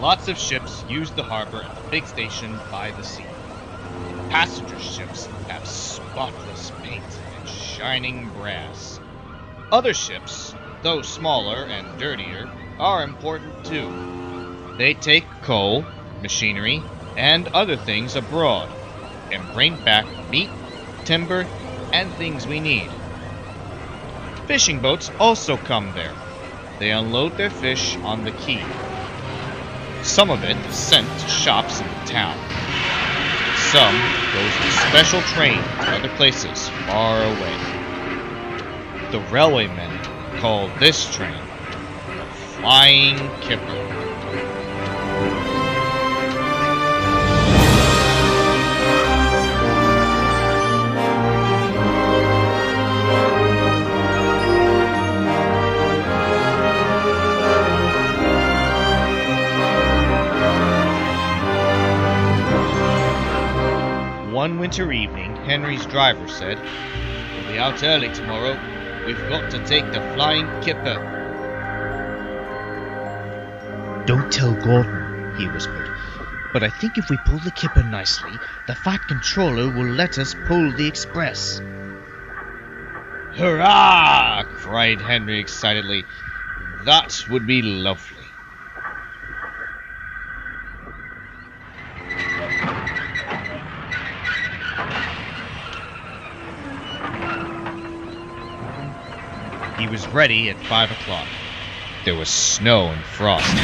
Lots of ships use the harbor at the big station by the sea. Passenger ships have spotless paint and shining brass. Other ships, though smaller and dirtier, are important too. They take coal, machinery, and other things abroad, and bring back meat, timber, and things we need. Fishing boats also come there. They unload their fish on the quay. Some of it is sent to shops in the town. Some goes in a special train to other places far away. The railwaymen call this train the Flying Kipper. One winter evening, Henry's driver said, "We'll be out early tomorrow. We've got to take the Flying Kipper." "Don't tell Gordon," he whispered. "But I think if we pull the Kipper nicely, the Fat Controller will let us pull the express." "Hurrah!" cried Henry excitedly. "That would be lovely." He was ready at 5 o'clock. There was snow and frost.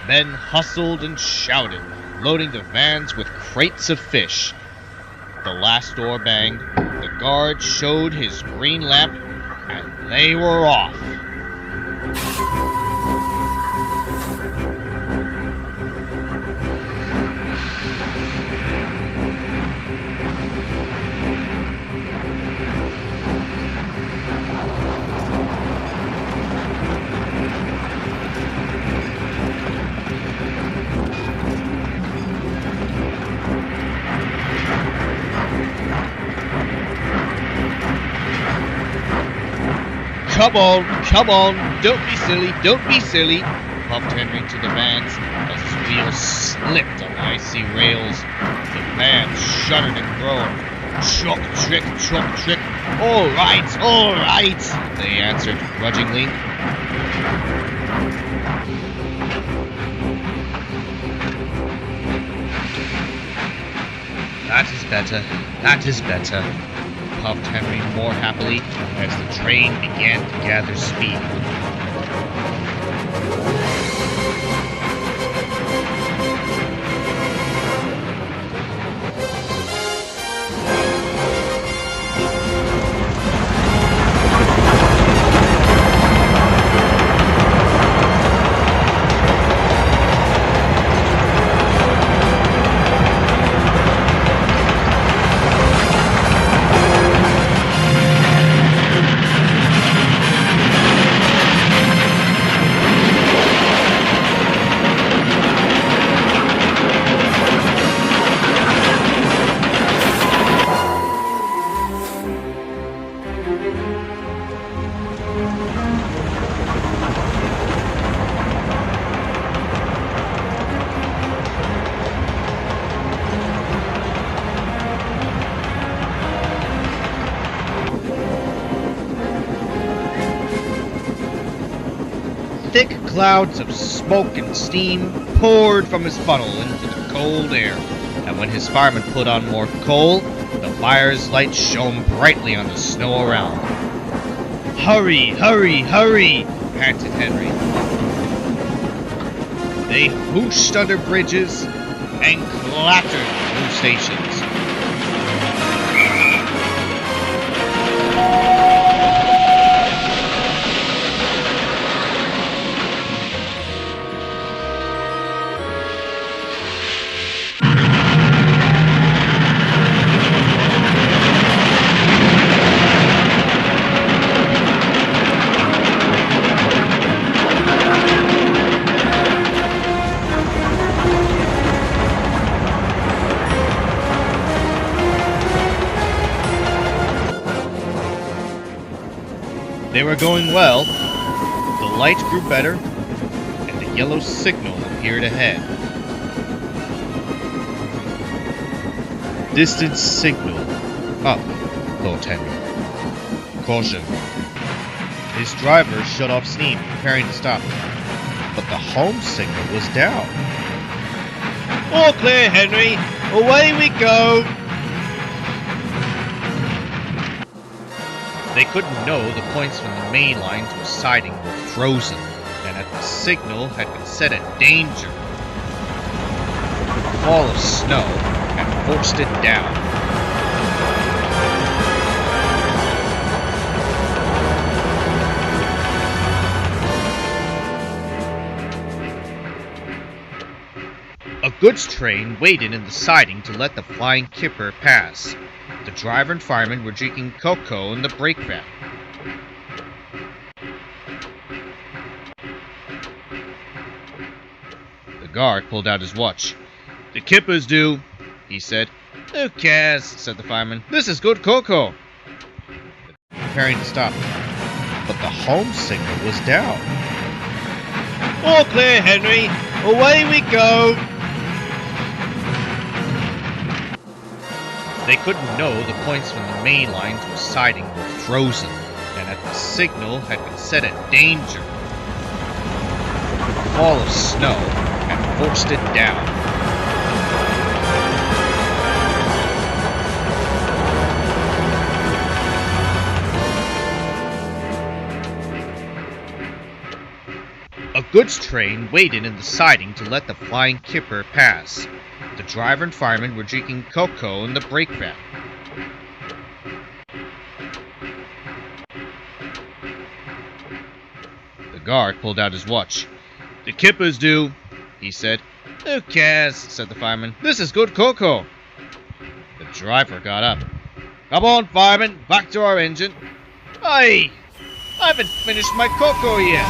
Men hustled and shouted, loading the vans with crates of fish. The last door banged, the guard showed his green lamp, and they were off. Come on, don't be silly, puffed Henry to the vans as his wheels slipped on the icy rails. The vans shuddered and groaned. Chalk trick, all right, they answered grudgingly. That is better, puffed Henry more happily as the train began to gather speed. Thick clouds of smoke and steam poured from his funnel into the cold air, and when his fireman put on more coal, the fire's light shone brightly on the snow around. Hurry, panted Henry. They whooshed under bridges and clattered through stations. They were going well. The light grew better, and a yellow signal appeared ahead. Distance signal up, thought Henry. Caution. His driver shut off steam, preparing to stop. But the home signal was down. All clear, Henry. Away we go. They couldn't know the points from the main line to a siding were frozen, and that the signal had been set at danger. A fall of snow had forced it down. A goods train waited in the siding to let the flying kipper pass. The driver and fireman were drinking cocoa in the brake van. The guard pulled out his watch. "The kipper's due," he said. "Who cares?" said the fireman. "This is good cocoa." Preparing to stop. But the home signal was down. "All clear, Henry. Away we go." They couldn't know the points from the main line to a siding were frozen, and that the signal had been set at danger. A fall of snow had forced it down. A goods train waited in the siding to let the flying kipper pass. The driver and fireman were drinking cocoa in the brake van. The guard pulled out his watch. "The kipper's due," he said. "Who cares?" said the fireman. "This is good cocoa." The driver got up. "Come on, fireman, back to our engine." "Hey, I haven't finished my cocoa yet."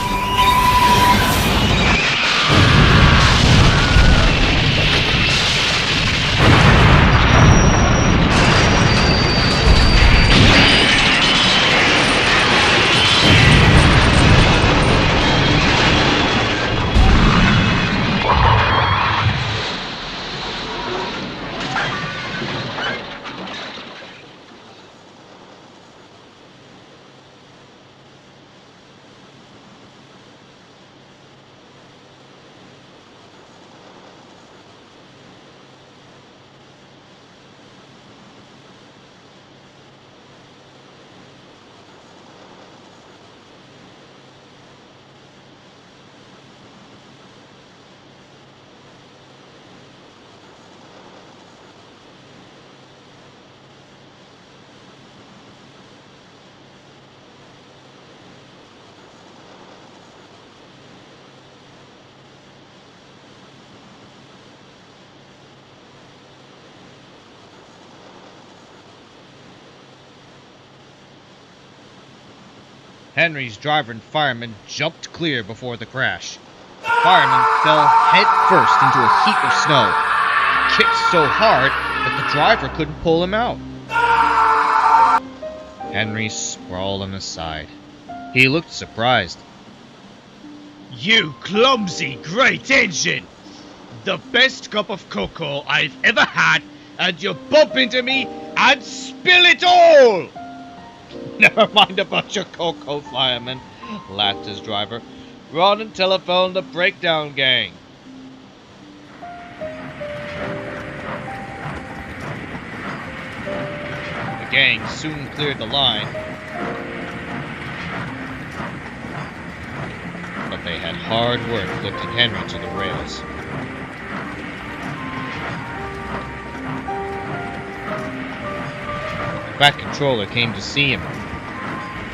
Henry's driver and fireman jumped clear before the crash. The fireman fell head first into a heap of snow, kicked so hard that the driver couldn't pull him out. Henry sprawled on his side. He looked surprised. "You clumsy great engine! The best cup of cocoa I've ever had, and you bump into me and spill it all!" "Never mind about your cocoa, fireman," laughed his driver. "Run and telephone the breakdown gang." The gang soon cleared the line, but they had hard work lifting Henry to the rails. The Bat Controller came to see him.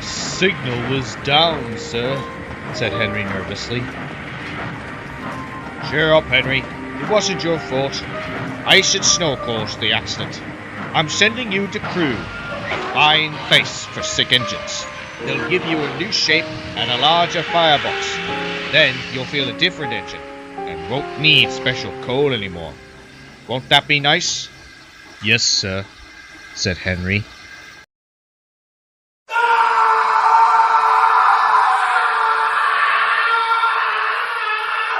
"Signal was down, sir," said Henry nervously. "Cheer up, Henry. It wasn't your fault. I should snow caused the accident. I'm sending you to crew. A fine place for sick engines. They'll give you a new shape and a larger firebox. Then you'll feel a different engine and won't need special coal anymore. Won't that be nice?" "Yes, sir," said Henry.